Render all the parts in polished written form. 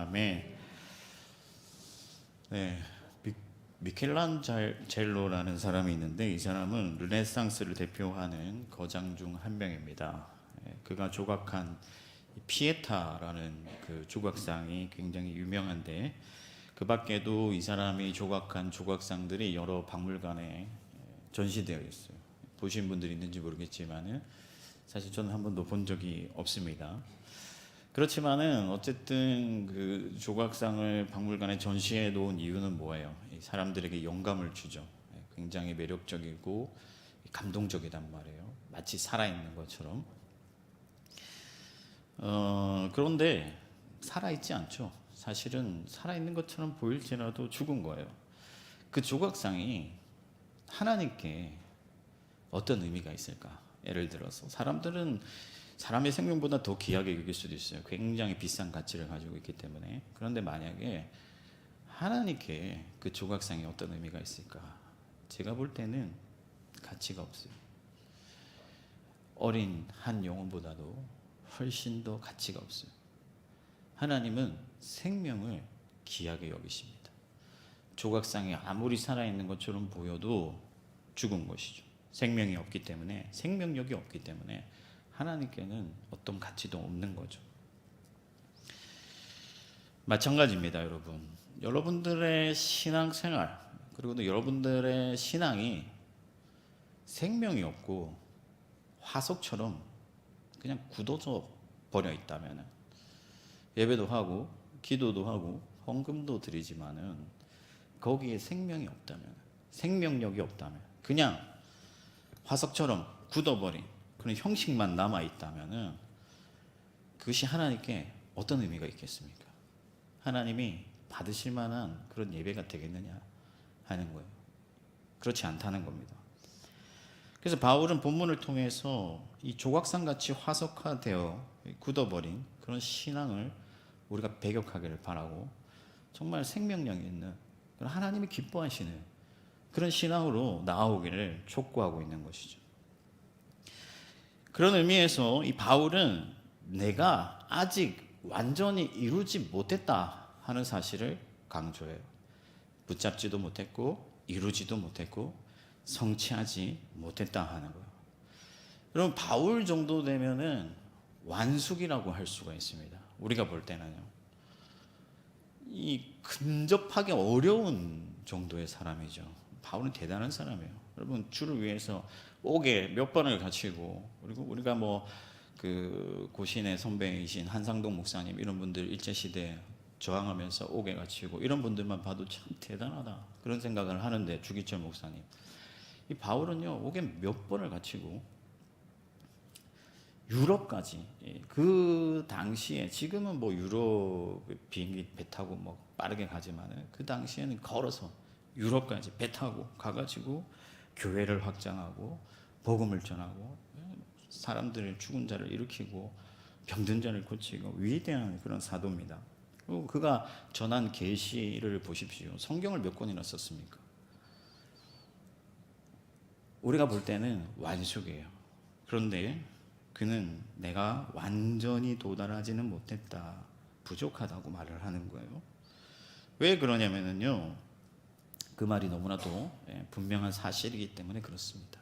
아멘. 네, 미켈란젤로라는 사람이 있는데 이 사람은 르네상스를 대표하는 거장 중 한 명입니다. 그가 조각한 피에타라는 그 조각상이 굉장히 유명한데 그 밖에도 이 사람이 조각한 조각상들이 여러 박물관에 전시되어 있어요. 보신 분들이 있는지 모르겠지만은 사실 저는 한 번도 본 적이 없습니다. 그렇지만은 어쨌든 그 조각상을 박물관에 전시해 놓은 이유는 뭐예요? 사람들에게 영감을 주죠. 굉장히 매력적이고 감동적이단 말이에요. 마치 살아있는 것처럼. 그런데 살아있지 않죠. 사실은 살아있는 것처럼 보일지라도 죽은 거예요. 그 조각상이 하나님께 어떤 의미가 있을까? 예를 들어서 사람들은 사람의 생명보다 더 귀하게 여길 수도 있어요. 굉장히 비싼 가치를 가지고 있기 때문에. 그런데 만약에 하나님께 그 조각상이 어떤 의미가 있을까? 제가 볼 때는 가치가 없어요. 어린 한 영혼보다도 훨씬 더 가치가 없어요. 하나님은 생명을 귀하게 여기십니다. 조각상이 아무리 살아있는 것처럼 보여도 죽은 것이죠. 생명이 없기 때문에, 생명력이 없기 때문에 하나님께는 어떤 가치도 없는 거죠. 마찬가지입니다, 여러분. 여러분들의 신앙생활, 그리고 또 여러분들의 신앙이 생명이 없고 화석처럼 그냥 굳어져 버려 있다면, 예배도 하고 기도도 하고 헌금도 드리지만은 거기에 생명이 없다면, 생명력이 없다면, 그냥 화석처럼 굳어버린 그런 형식만 남아 있다면은 그것이 하나님께 어떤 의미가 있겠습니까? 하나님이 받으실 만한 그런 예배가 되겠느냐 하는 거예요. 그렇지 않다는 겁니다. 그래서 바울은 본문을 통해서 이 조각상같이 화석화되어 굳어버린 그런 신앙을 우리가 배격하기를 바라고, 정말 생명력이 있는 그런 하나님이 기뻐하시는 그런 신앙으로 나아오기를 촉구하고 있는 것이죠. 그런 의미에서 이 바울은 내가 아직 완전히 이루지 못했다 하는 사실을 강조해요. 붙잡지도 못했고 이루지도 못했고 성취하지 못했다 하는 거예요. 그럼 바울 정도 되면은 완숙이라고 할 수가 있습니다. 우리가 볼 때는요. 이 근접하기 어려운 정도의 사람이죠. 바울은 대단한 사람이에요. 여러분, 주를 위해서 옥에 몇 번을 갇히고, 그리고 우리가 그 고신의 선배이신 한상동 목사님 이런 분들 일제시대에 저항하면서 옥에 갇히고 이런 분들만 봐도 참 대단하다 그런 생각을 하는데, 주기철 목사님, 이 바울은요 옥에 몇 번을 갇히고 유럽까지, 그 당시에, 지금은 유럽 비행기 배 타고 빠르게 가지만은 그 당시에는 걸어서 유럽까지 배 타고 가가지고 교회를 확장하고 복음을 전하고 사람들의 죽은 자를 일으키고 병든 자를 고치고 위대한 그런 사도입니다. 그리고 그가 전한 계시를 보십시오. 성경을 몇 권이나 썼습니까? 우리가 볼 때는 완숙이에요. 그런데 그는 내가 완전히 도달하지는 못했다, 부족하다고 말을 하는 거예요. 왜 그러냐면요, 그 말이 너무나도 분명한 사실이기 때문에 그렇습니다.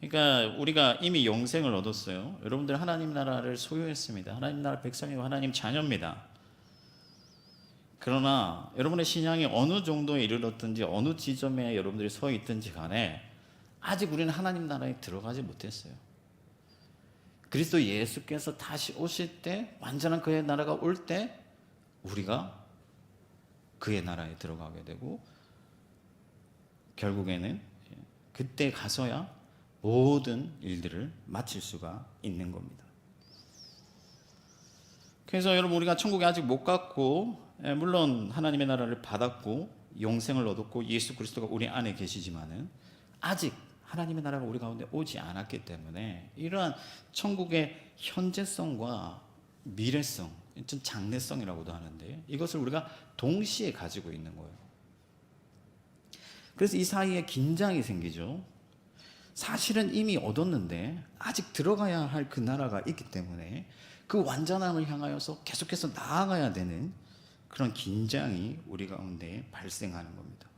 그러니까 우리가 이미 영생을 얻었어요. 여러분들 하나님 나라를 소유했습니다. 하나님 나라 백성이고 하나님 자녀입니다. 그러나 여러분의 신앙이 어느 정도에 이르렀든지 어느 지점에 여러분들이 서 있든지 간에 아직 우리는 하나님 나라에 들어가지 못했어요. 그리스도 예수께서 다시 오실 때, 완전한 그의 나라가 올 때 우리가 그의 나라에 들어가게 되고, 결국에는 그때 가서야 모든 일들을 마칠 수가 있는 겁니다. 그래서 여러분, 우리가 천국에 아직 못 갔고, 물론 하나님의 나라를 받았고 영생을 얻었고 예수 그리스도가 우리 안에 계시지만은 아직 하나님의 나라가 우리 가운데 오지 않았기 때문에 이러한 천국의 현재성과 미래성, 좀 장래성이라고도 하는데, 이것을 우리가 동시에 가지고 있는 거예요. 그래서 이 사이에 긴장이 생기죠. 사실은 이미 얻었는데 아직 들어가야 할 그 나라가 있기 때문에 그 완전함을 향하여서 계속해서 나아가야 되는 그런 긴장이 우리 가운데 발생하는 겁니다.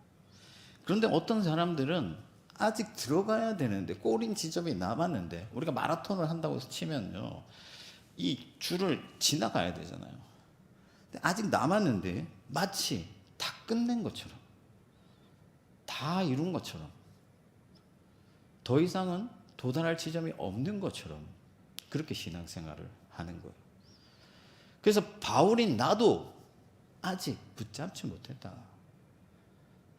그런데 어떤 사람들은 아직 들어가야 되는데 꼬린 지점이 남았는데, 우리가 마라톤을 한다고 치면요, 이 줄을 지나가야 되잖아요. 근데 아직 남았는데 마치 다 끝낸 것처럼, 다 이룬 것처럼, 더 이상은 도달할 지점이 없는 것처럼 그렇게 신앙생활을 하는 거예요. 그래서 바울이 나도 아직 붙잡지 못했다,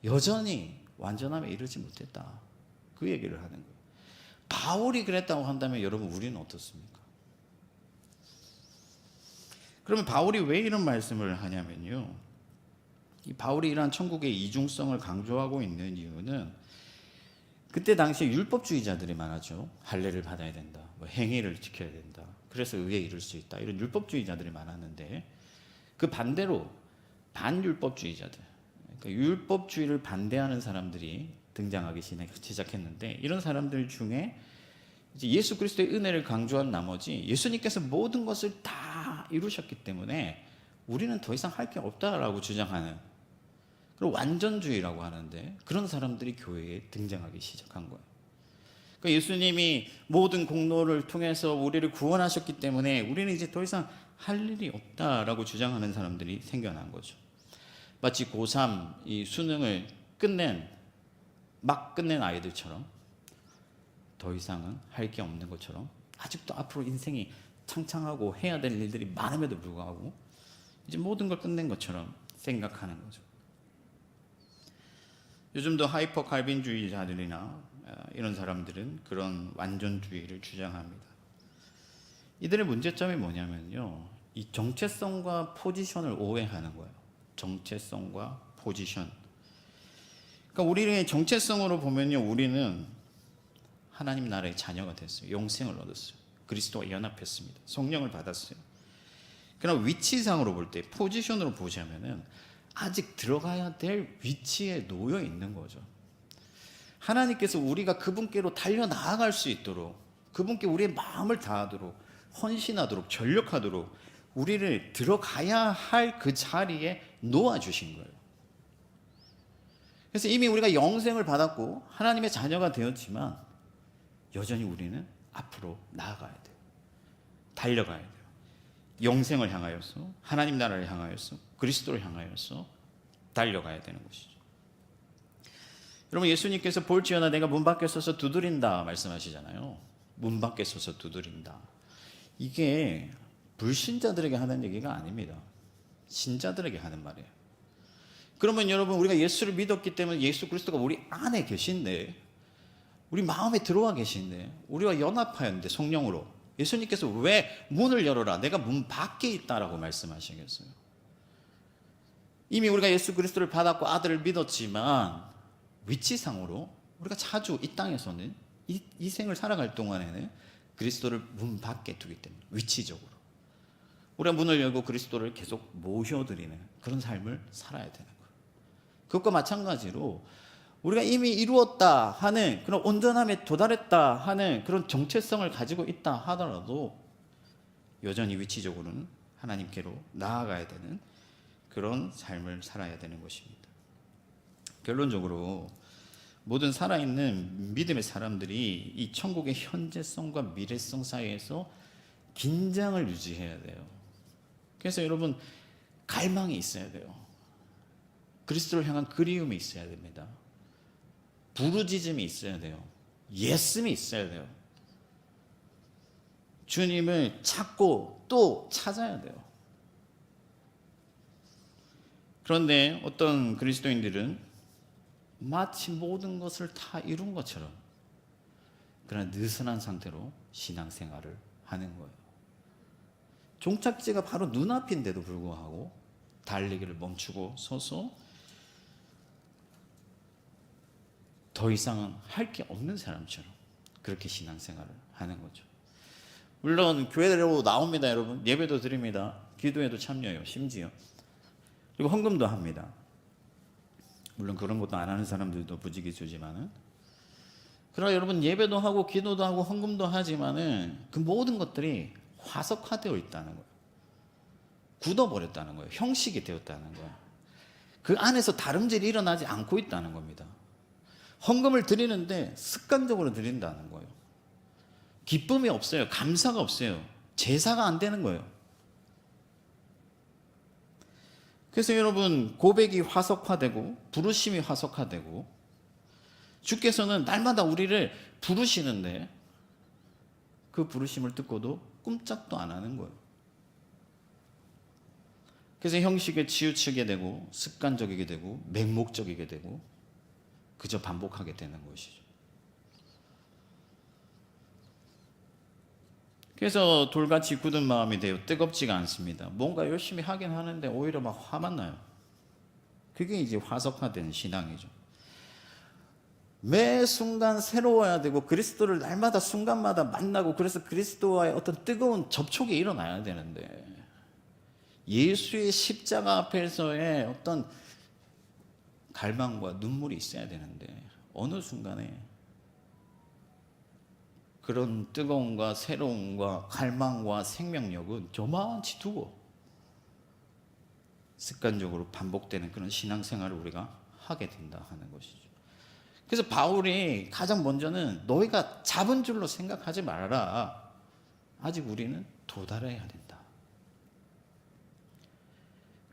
여전히 완전함에 이르지 못했다, 그 얘기를 하는 거예요. 바울이 그랬다고 한다면 여러분, 우리는 어떻습니까? 그러면 바울이 왜 이런 말씀을 하냐면요, 이 바울이 이러한 천국의 이중성을 강조하고 있는 이유는, 그때 당시에 율법주의자들이 많았죠. 할례를 받아야 된다, 뭐 행위를 지켜야 된다, 그래서 의에 이를 수 있다, 이런 율법주의자들이 많았는데, 그 반대로 반율법주의자들, 그러니까 율법주의를 반대하는 사람들이 등장하기 시작했는데, 이런 사람들 중에 이제 예수 그리스도의 은혜를 강조한 나머지 예수님께서 모든 것을 다 이루셨기 때문에 우리는 더 이상 할 게 없다라고 주장하는, 그리고 완전주의라고 하는데, 그런 사람들이 교회에 등장하기 시작한 거예요. 그러니까 예수님이 모든 공로를 통해서 우리를 구원하셨기 때문에 우리는 이제 더 이상 할 일이 없다라고 주장하는 사람들이 생겨난 거죠. 마치 고3 이 수능을 막 끝낸 아이들처럼, 더 이상은 할 게 없는 것처럼, 아직도 앞으로 인생이 창창하고 해야 될 일들이 많음에도 불구하고 이제 모든 걸 끝낸 것처럼 생각하는 거죠. 요즘도 하이퍼 칼빈주의자들이나 이런 사람들은 그런 완전주의를 주장합니다. 이들의 문제점이 뭐냐면요, 이 정체성과 포지션을 오해하는 거예요. 정체성과 포지션. 그러니까 우리의 정체성으로 보면요, 우리는 하나님 나라의 자녀가 됐어요. 영생을 얻었어요. 그리스도와 연합했습니다. 성령을 받았어요. 그러나 위치상으로 볼 때, 포지션으로 보자면은 아직 들어가야 될 위치에 놓여 있는 거죠. 하나님께서 우리가 그분께로 달려 나아갈 수 있도록, 그분께 우리의 마음을 다하도록, 헌신하도록, 전력하도록 우리를 들어가야 할 그 자리에 놓아주신 거예요. 그래서 이미 우리가 영생을 받았고 하나님의 자녀가 되었지만 여전히 우리는 앞으로 나아가야 돼요. 달려가야 돼요. 영생을 향하여서, 하나님 나라를 향하여서, 그리스도를 향하여서 달려가야 되는 것이죠. 여러분, 예수님께서 볼지어다 내가 문 밖에 서서 두드린다 말씀하시잖아요. 문 밖에 서서 두드린다. 이게 불신자들에게 하는 얘기가 아닙니다. 신자들에게 하는 말이에요. 그러면 여러분, 우리가 예수를 믿었기 때문에 예수 그리스도가 우리 안에 계신데, 우리 마음에 들어와 계신데, 우리와 연합하였는데 성령으로, 예수님께서 왜 문을 열어라, 내가 문 밖에 있다라고 말씀하시겠어요? 이미 우리가 예수 그리스도를 받았고 아들을 믿었지만 위치상으로 우리가 자주 이 땅에서는 이 생을 살아갈 동안에는 그리스도를 문 밖에 두기 때문에, 위치적으로 우리가 문을 열고 그리스도를 계속 모셔드리는 그런 삶을 살아야 되는 거예요. 그것과 마찬가지로 우리가 이미 이루었다 하는, 그런 온전함에 도달했다 하는 그런 정체성을 가지고 있다 하더라도 여전히 위치적으로는 하나님께로 나아가야 되는 그런 삶을 살아야 되는 것입니다. 결론적으로 모든 살아있는 믿음의 사람들이 이 천국의 현재성과 미래성 사이에서 긴장을 유지해야 돼요. 그래서 여러분, 갈망이 있어야 돼요. 그리스도를 향한 그리움이 있어야 됩니다. 부르짖음이 있어야 돼요. 예씀이 있어야 돼요. 주님을 찾고 또 찾아야 돼요. 그런데 어떤 그리스도인들은 마치 모든 것을 다 이룬 것처럼 그런 느슨한 상태로 신앙생활을 하는 거예요. 종착지가 바로 눈앞인데도 불구하고 달리기를 멈추고 서서 더 이상은 할 게 없는 사람처럼 그렇게 신앙생활을 하는 거죠. 물론 교회로 나옵니다, 여러분. 예배도 드립니다. 기도에도 참여해요, 심지어. 그리고 헌금도 합니다. 물론 그런 것도 안 하는 사람들도 부지기수지만은, 그러나 여러분, 예배도 하고 기도도 하고 헌금도 하지만은 그 모든 것들이 화석화되어 있다는 거예요. 굳어버렸다는 거예요. 형식이 되었다는 거예요. 그 안에서 다름질이 일어나지 않고 있다는 겁니다. 헌금을 드리는데 습관적으로 드린다는 거예요. 기쁨이 없어요. 감사가 없어요. 제사가 안 되는 거예요. 그래서 여러분, 고백이 화석화되고 부르심이 화석화되고, 주께서는 날마다 우리를 부르시는데 그 부르심을 듣고도 꼼짝도 안 하는 거예요. 그래서 형식에 치우치게 되고 습관적이게 되고 맹목적이게 되고 그저 반복하게 되는 것이죠. 그래서 돌같이 굳은 마음이 되어 뜨겁지가 않습니다. 뭔가 열심히 하긴 하는데 오히려 막 화만 나요. 그게 이제 화석화된 신앙이죠. 매 순간 새로워야 되고 그리스도를 날마다 순간마다 만나고, 그래서 그리스도와의 어떤 뜨거운 접촉이 일어나야 되는데, 예수의 십자가 앞에서의 어떤 갈망과 눈물이 있어야 되는데, 어느 순간에 그런 뜨거움과 새로움과 갈망과 생명력은 저만치 두고 습관적으로 반복되는 그런 신앙생활을 우리가 하게 된다 하는 것이죠. 그래서 바울이 가장 먼저는 너희가 잡은 줄로 생각하지 말아라. 아직 우리는 도달해야 된다.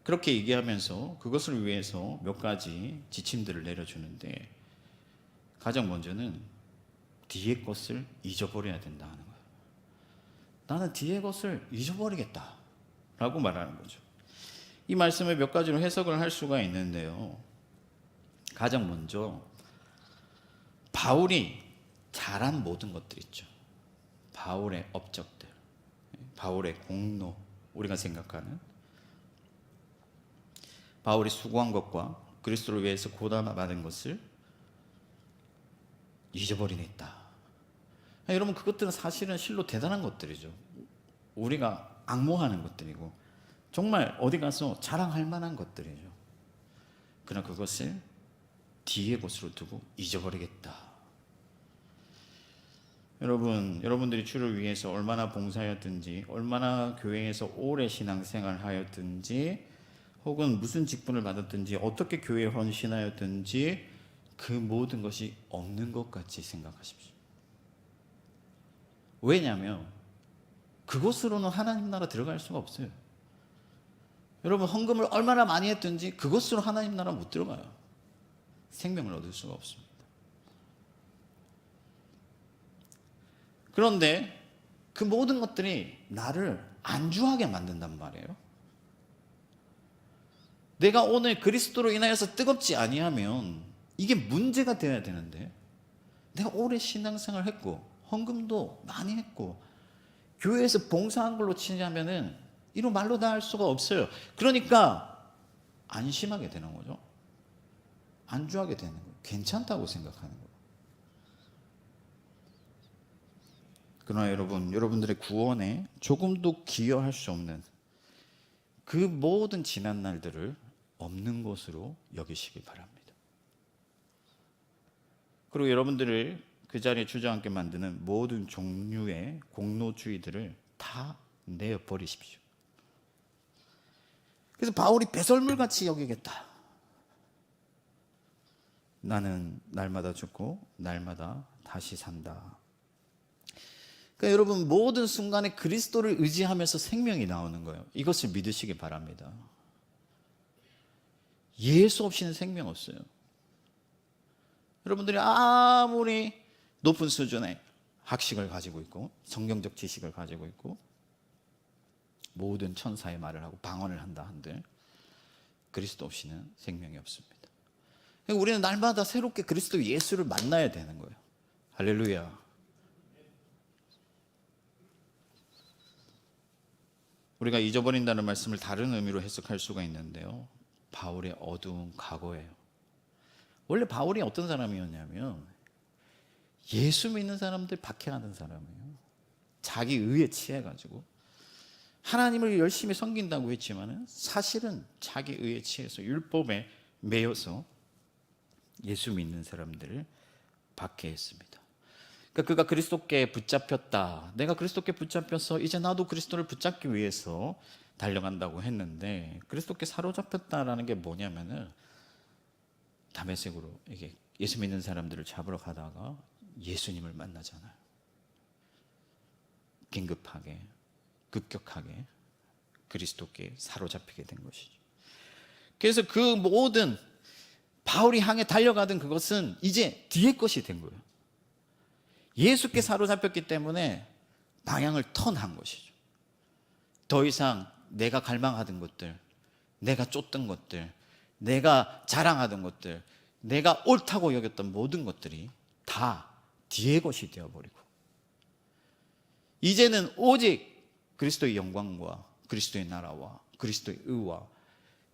그렇게 얘기하면서 그것을 위해서 몇 가지 지침들을 내려주는데, 가장 먼저는 뒤의 것을 잊어버려야 된다 하는 거예요. 나는 뒤의 것을 잊어버리겠다 라고 말하는 거죠. 이 말씀을 몇 가지로 해석을 할 수가 있는데요. 가장 먼저 바울이 잘한 모든 것들 있죠. 바울의 업적들, 바울의 공로, 우리가 생각하는 바울이 수고한 것과 그리스도를 위해서 고난받은 것을 잊어버리겠다. 여러분, 그것들은 사실은 실로 대단한 것들이죠. 우리가 앙모하는 것들이고 정말 어디 가서 자랑할 만한 것들이죠. 그러나 그것을 뒤의 것으로 두고 잊어버리겠다. 여러분들이 주를 위해서 얼마나 봉사하였든지, 얼마나 교회에서 오래 신앙생활 하였든지, 혹은 무슨 직분을 받았든지, 어떻게 교회에 헌신하였든지, 그 모든 것이 없는 것 같이 생각하십시오. 왜냐하면 그것으로는 하나님 나라 들어갈 수가 없어요. 여러분, 헌금을 얼마나 많이 했든지 그것으로 하나님 나라 못 들어가요. 생명을 얻을 수가 없습니다. 그런데 그 모든 것들이 나를 안주하게 만든단 말이에요. 내가 오늘 그리스도로 인하여서 뜨겁지 아니하면 이게 문제가 되어야 되는데, 내가 오래 신앙생활 했고 헌금도 많이 했고 교회에서 봉사한 걸로 치자면은 이런 말로 다 할 수가 없어요. 그러니까 안심하게 되는 거죠. 안주하게 되는 거예요. 괜찮다고 생각하는 거예요. 그러나 여러분들의 구원에 조금도 기여할 수 없는 그 모든 지난 날들을 없는 것으로 여기시기 바랍니다. 그리고 여러분들을 그 자리에 주저앉게 만드는 모든 종류의 공로주의들을 다 내어버리십시오. 그래서 바울이 배설물같이 여기겠다. 나는 날마다 죽고 날마다 다시 산다. 그러니까 여러분, 모든 순간에 그리스도를 의지하면서 생명이 나오는 거예요. 이것을 믿으시기 바랍니다. 예수 없이는 생명 없어요. 여러분들이 아무리 높은 수준의 학식을 가지고 있고 성경적 지식을 가지고 있고 모든 천사의 말을 하고 방언을 한다 한들 그리스도 없이는 생명이 없습니다. 그러니까 우리는 날마다 새롭게 그리스도 예수를 만나야 되는 거예요. 할렐루야. 우리가 잊어버린다는 말씀을 다른 의미로 해석할 수가 있는데요. 바울의 어두운 과거예요. 원래 바울이 어떤 사람이었냐면 예수 믿는 사람들 박해하는 사람이에요. 자기 의에 취해가지고 하나님을 열심히 섬긴다고 했지만 사실은 자기 의에 취해서 율법에 매여서 예수 믿는 사람들을 박해했습니다. 그러니까 그가 그리스도께 붙잡혔다. 내가 그리스도께 붙잡혀서 이제 나도 그리스도를 붙잡기 위해서 달려간다고 했는데, 그리스도께 사로잡혔다라는 게 뭐냐면은 다메섹으로 이게 예수 믿는 사람들을 잡으러 가다가 예수님을 만나잖아요. 긴급하게, 급격하게 그리스도께 사로잡히게 된 것이죠. 그래서 그 모든 바울이 향해 달려가던 그것은 이제 뒤의 것이 된 거예요. 예수께 사로잡혔기 때문에 방향을 턴한 것이죠. 더 이상 내가 갈망하던 것들, 내가 쫓던 것들, 내가 자랑하던 것들, 내가 옳다고 여겼던 모든 것들이 다 뒤의 것이 되어버리고, 이제는 오직 그리스도의 영광과 그리스도의 나라와 그리스도의 의와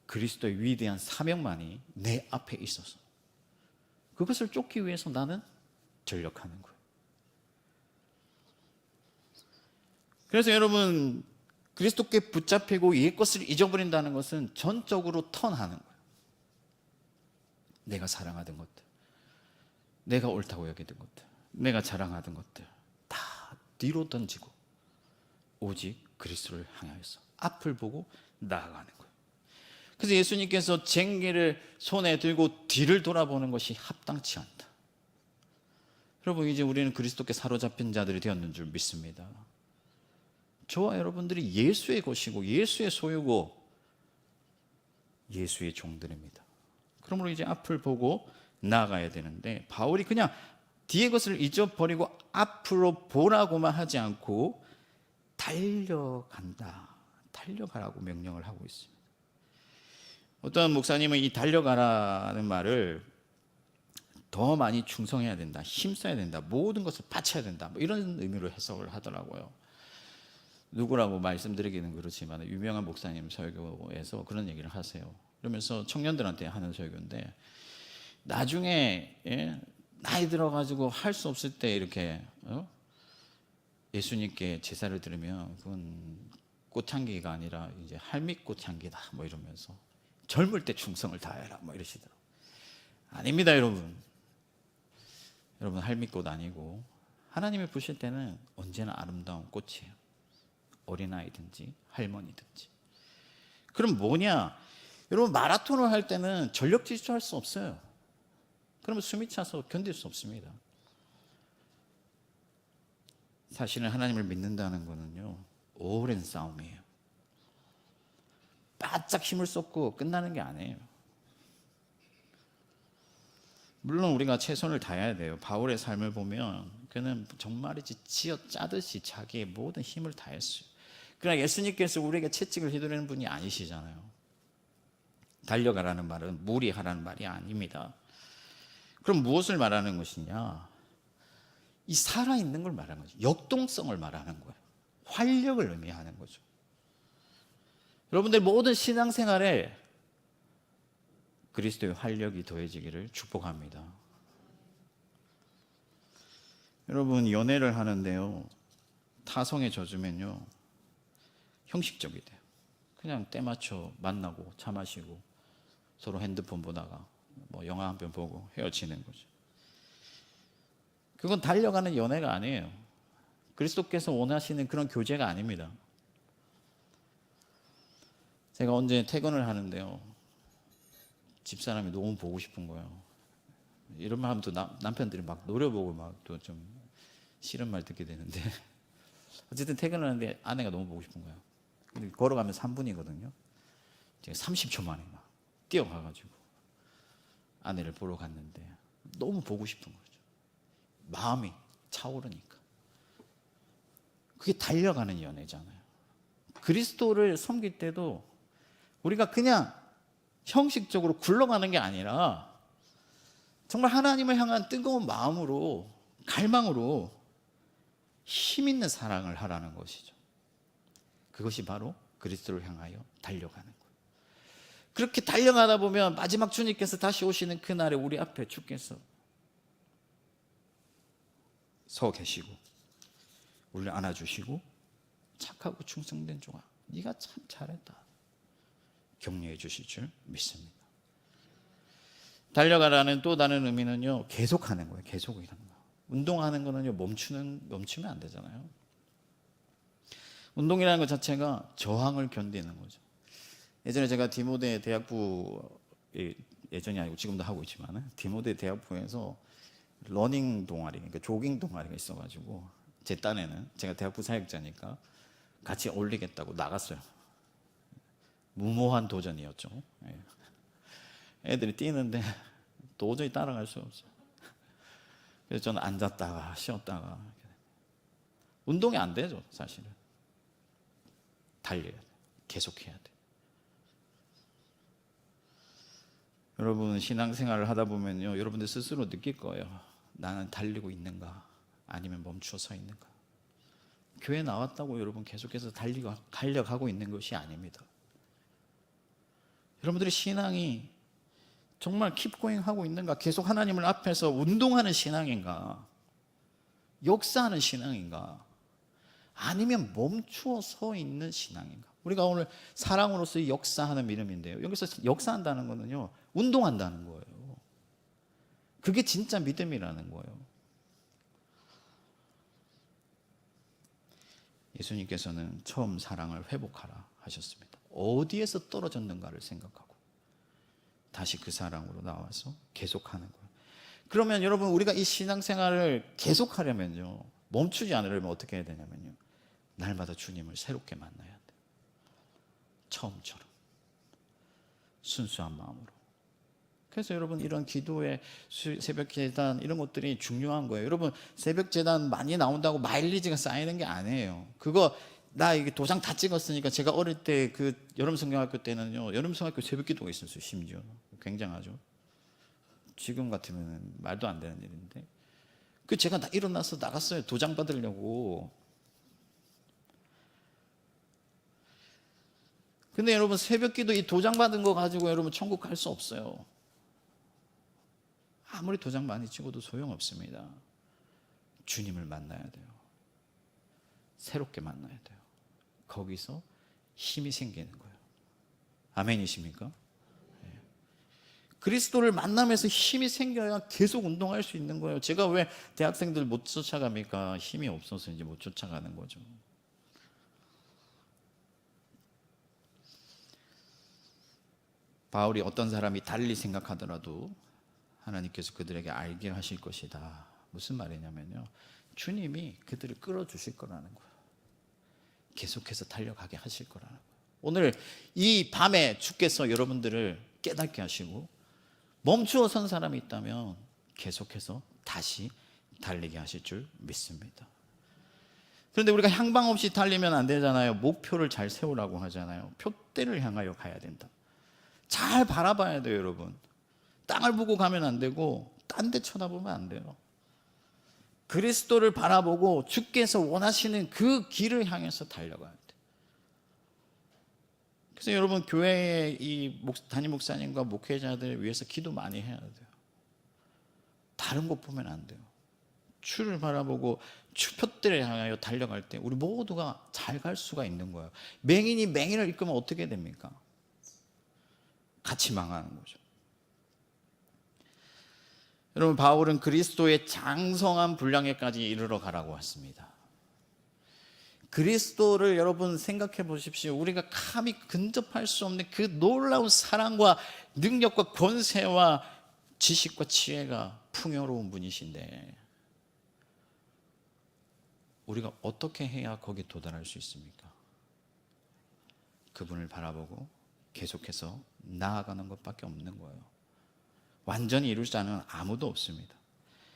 그리스도의 위대한 사명만이 내 앞에 있어서 그것을 쫓기 위해서 나는 전력하는 거예요. 그래서 여러분, 그리스도께 붙잡히고 옛 것을 잊어버린다는 것은 전적으로 턴하는 거예요. 내가 사랑하던 것들, 내가 옳다고 여기던 것들, 내가 자랑하던 것들 다 뒤로 던지고 오직 그리스도를 향하여서 앞을 보고 나아가는 거예요. 그래서 예수님께서 쟁기를 손에 들고 뒤를 돌아보는 것이 합당치 않다. 여러분, 이제 우리는 그리스도께 사로잡힌 자들이 되었는 줄 믿습니다. 저와 여러분들이 예수의 것이고 예수의 소유고 예수의 종들입니다. 그러므로 이제 앞을 보고 나아가야 되는데, 바울이 그냥 뒤의 것을 잊어버리고 앞으로 보라고만 하지 않고 달려간다, 달려가라고 명령을 하고 있습니다. 어떤 목사님은 이 달려가라는 말을 더 많이 충성해야 된다, 힘써야 된다, 모든 것을 바쳐야 된다, 뭐 이런 의미로 해석을 하더라고요. 누구라고 말씀드리기는 그렇지만 유명한 목사님 설교에서 그런 얘기를 하세요. 그러면서 청년들한테 하는 설교인데, 나중에 나이 들어가지고 할 수 없을 때 이렇게 예수님께 제사를 드리면 그건 꽃향기가 아니라 이제 할미꽃향기다 뭐 이러면서 젊을 때 충성을 다해라 뭐 이러시더라고요. 아닙니다, 여러분. 여러분, 할미꽃 아니고 하나님이 보실 때는 언제나 아름다운 꽃이에요. 어린아이든지 할머니든지. 그럼 뭐냐? 여러분, 마라톤을 할 때는 전력 질주할 수 없어요. 그러면 숨이 차서 견딜 수 없습니다. 사실은 하나님을 믿는다는 거는요, 오랜 싸움이에요. 바짝 힘을 쏟고 끝나는 게 아니에요. 물론 우리가 최선을 다해야 돼요. 바울의 삶을 보면 그는 정말이지 쥐어 짜듯이 자기의 모든 힘을 다했어요. 그러나 예수님께서 우리에게 채찍을 휘두르는 분이 아니시잖아요. 달려가라는 말은 무리하라는 말이 아닙니다. 그럼 무엇을 말하는 것이냐? 이 살아있는 걸 말하는 거죠. 역동성을 말하는 거예요. 활력을 의미하는 거죠. 여러분들 모든 신앙생활에 그리스도의 활력이 더해지기를 축복합니다. 여러분, 연애를 하는데요, 타성에 젖으면요 형식적이 돼요. 그냥 때 맞춰 만나고 차 마시고 서로 핸드폰 보다가 뭐 영화 한 편 보고 헤어지는 거죠. 그건 달려가는 연애가 아니에요. 그리스도께서 원하시는 그런 교제가 아닙니다. 제가 언제 퇴근을 하는데요, 집사람이 너무 보고 싶은 거예요. 이런 말 하면 또 남편들이 막 노려보고 막 또 좀 싫은 말 듣게 되는데 어쨌든 퇴근을 하는데 아내가 너무 보고 싶은 거예요. 근데 걸어가면 3분이거든요. 제가 30초 만에 막 뛰어가가지고 아내를 보러 갔는데 너무 보고 싶은 거죠. 마음이 차오르니까. 그게 달려가는 연애잖아요. 그리스도를 섬길 때도 우리가 그냥 형식적으로 굴러가는 게 아니라 정말 하나님을 향한 뜨거운 마음으로, 갈망으로 힘 있는 사랑을 하라는 것이죠. 그것이 바로 그리스도를 향하여 달려가는 거예요. 그렇게 달려가다 보면 마지막 주님께서 다시 오시는 그날에 우리 앞에 주께서 서 계시고 우리를 안아주시고 착하고 충성된 종아, 네가 참 잘했다 격려해 주실 줄 믿습니다. 달려가라는 또 다른 의미는요, 계속하는 거예요. 계속이라는 거. 운동하는 거는요, 멈추면 안 되잖아요. 운동이라는 것 자체가 저항을 견디는 거죠. 예전에 제가 디모데 대학부, 예전이 아니고 지금도 하고 있지만 디모데 대학부에서 러닝 동아리, 그러니까 조깅 동아리가 있어가지고 제 딴에는 제가 대학부 사역자니까 같이 어울리겠다고 나갔어요. 무모한 도전이었죠. 애들이 뛰는데 도저히 따라갈 수 없어요. 그래서 저는 앉았다가 쉬었다가. 운동이 안 되죠, 사실은. 달려야 돼. 계속해야 돼. 여러분, 신앙생활을 하다 보면요, 여러분들 스스로 느낄 거예요. 나는 달리고 있는가, 아니면 멈추어 서 있는가. 교회 나왔다고 여러분 계속해서 달려가고 있는 것이 아닙니다. 여러분들의 신앙이 정말 keep going 하고 있는가, 계속 하나님을 앞에서 운동하는 신앙인가, 역사하는 신앙인가, 아니면 멈추어 서 있는 신앙인가. 우리가 오늘 사랑으로서 역사하는 믿음인데요, 여기서 역사한다는 거는요, 운동한다는 거예요. 그게 진짜 믿음이라는 거예요. 예수님께서는 처음 사랑을 회복하라 하셨습니다. 어디에서 떨어졌는가를 생각하고 다시 그 사랑으로 나와서 계속하는 거예요. 그러면 여러분, 우리가 이 신앙생활을 계속하려면요, 멈추지 않으려면 어떻게 해야 되냐면요, 날마다 주님을 새롭게 만나야 돼요. 처음처럼 순수한 마음으로. 그래서 여러분, 이런 기도의 새벽 제단 이런 것들이 중요한 거예요. 여러분, 새벽 제단 많이 나온다고 마일리지가 쌓이는 게 아니에요. 그거 나 이게 도장 다 찍었으니까. 제가 어릴 때 그 여름 성경학교 때는요, 여름 성경학교 새벽 기도가 있었어요. 심지어 굉장하죠. 지금 같으면 말도 안 되는 일인데, 그 제가 일어나서 나갔어요. 도장 받으려고. 근데 여러분, 새벽 기도 이 도장 받은 거 가지고 여러분 천국 갈 수 없어요. 아무리 도장 많이 찍어도 소용없습니다. 주님을 만나야 돼요. 새롭게 만나야 돼요. 거기서 힘이 생기는 거예요. 아멘이십니까? 네. 그리스도를 만나면서 힘이 생겨야 계속 운동할 수 있는 거예요. 제가 왜 대학생들 못 쫓아갑니까? 힘이 없어서 이제 못 쫓아가는 거죠. 바울이 어떤 사람이 달리 생각하더라도 하나님께서 그들에게 알게 하실 것이다. 무슨 말이냐면요, 주님이 그들을 끌어주실 거라는 거예요. 계속해서 달려가게 하실 거라는 거예요. 오늘 이 밤에 주께서 여러분들을 깨닫게 하시고 멈추어 선 사람이 있다면 계속해서 다시 달리게 하실 줄 믿습니다. 그런데 우리가 향방 없이 달리면 안 되잖아요. 목표를 잘 세우라고 하잖아요. 표대를 향하여 가야 된다. 잘 바라봐야 돼요, 여러분. 땅을 보고 가면 안 되고 딴 데 쳐다보면 안 돼요. 그리스도를 바라보고 주께서 원하시는 그 길을 향해서 달려가야 돼요. 그래서 여러분, 교회의 이 담임 목사님과 목회자들 위해서 기도 많이 해야 돼요. 다른 곳 보면 안 돼요. 주를 바라보고 주 표대를 향하여 달려갈 때 우리 모두가 잘 갈 수가 있는 거예요. 맹인이 맹인을 이끌면 어떻게 됩니까? 같이 망하는 거죠. 여러분, 바울은 그리스도의 장성한 분량에까지 이르러 가라고 했습니다. 그리스도를 여러분 생각해 보십시오. 우리가 감히 근접할 수 없는 그 놀라운 사랑과 능력과 권세와 지식과 지혜가 풍요로운 분이신데, 우리가 어떻게 해야 거기에 도달할 수 있습니까? 그분을 바라보고 계속해서 나아가는 것밖에 없는 거예요. 완전히 이룰 자는 아무도 없습니다.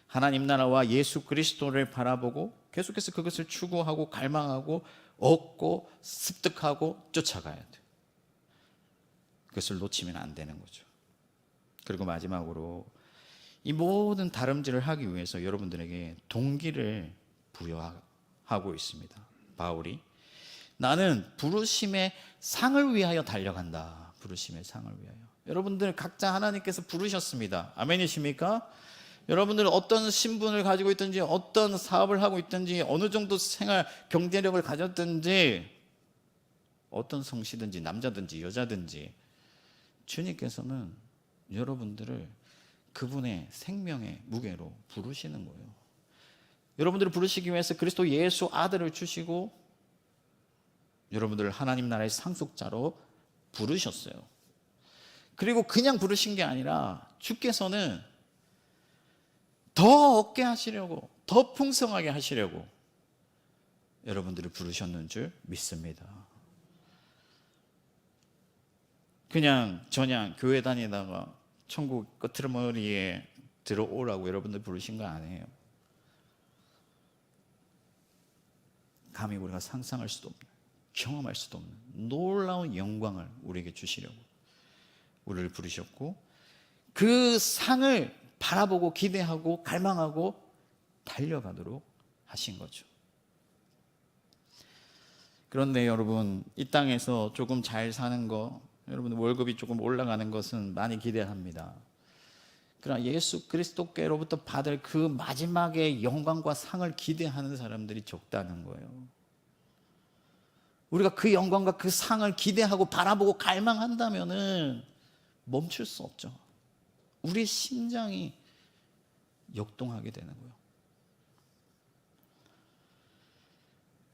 하나님 나라와 예수 그리스도를 바라보고 계속해서 그것을 추구하고 갈망하고 얻고 습득하고 쫓아가야 돼요. 그것을 놓치면 안 되는 거죠. 그리고 마지막으로 이 모든 다름질을 하기 위해서 여러분들에게 동기를 부여하고 있습니다. 바울이 나는 부르심의 상을 위하여 달려간다. 부르심의 상을 위하여. 여러분들 각자 하나님께서 부르셨습니다. 아멘이십니까? 여러분들은 어떤 신분을 가지고 있든지 어떤 사업을 하고 있든지 어느 정도 생활 경제력을 가졌든지 어떤 성씨든지 남자든지 여자든지 주님께서는 여러분들을 그분의 생명의 무게로 부르시는 거예요. 여러분들을 부르시기 위해서 그리스도 예수 아들을 주시고 여러분들을 하나님 나라의 상속자로 부르셨어요. 그리고 그냥 부르신 게 아니라 주께서는 더 얻게 하시려고, 더 풍성하게 하시려고 여러분들을 부르셨는 줄 믿습니다. 그냥 교회 다니다가 천국 끄트머리에 들어오라고 여러분들 부르신 거 아니에요. 감히 우리가 상상할 수도 없는, 경험할 수도 없는 놀라운 영광을 우리에게 주시려고 우리를 부르셨고, 그 상을 바라보고 기대하고 갈망하고 달려가도록 하신 거죠. 그런데 여러분, 이 땅에서 조금 잘 사는 거, 여러분 월급이 조금 올라가는 것은 많이 기대합니다. 그러나 예수 그리스도께로부터 받을 그 마지막의 영광과 상을 기대하는 사람들이 적다는 거예요. 우리가 그 영광과 그 상을 기대하고 바라보고 갈망한다면은 멈출 수 없죠. 우리 심장이 역동하게 되는 거예요.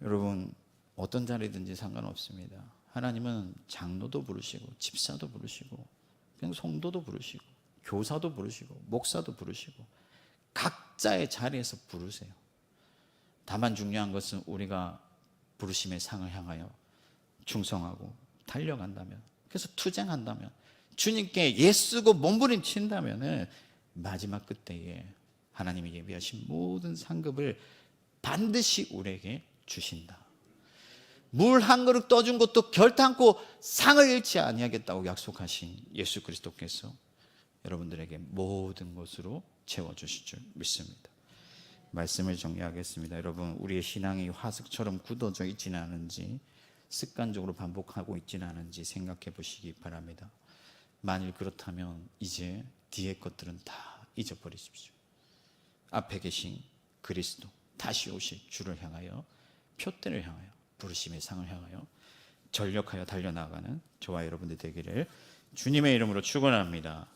여러분, 어떤 자리든지 상관없습니다. 하나님은 장로도 부르시고 집사도 부르시고 그냥 성도도 부르시고 교사도 부르시고 목사도 부르시고 각자의 자리에서 부르세요. 다만 중요한 것은 우리가 부르심의 상을 향하여 충성하고 달려간다면, 그래서 투쟁한다면, 주님께 예쓰고 몸부림친다면 마지막 그때에 하나님이 예비하신 모든 상급을 반드시 우리에게 주신다. 물 한 그릇 떠준 것도 결탄코 상을 잃지 아니하겠다고 약속하신 예수 그리스도께서 여러분들에게 모든 것으로 채워주실 줄 믿습니다. 말씀을 정리하겠습니다. 여러분, 우리의 신앙이 화석처럼 굳어져 있지는 않은지, 습관적으로 반복하고 있지는 않은지 생각해 보시기 바랍니다. 만일 그렇다면 이제 뒤의 것들은 다 잊어버리십시오. 앞에 계신 그리스도, 다시 오실 주를 향하여, 표대를 향하여, 부르심의 상을 향하여 전력하여 달려나가는 저와 여러분들 되기를 주님의 이름으로 축원합니다.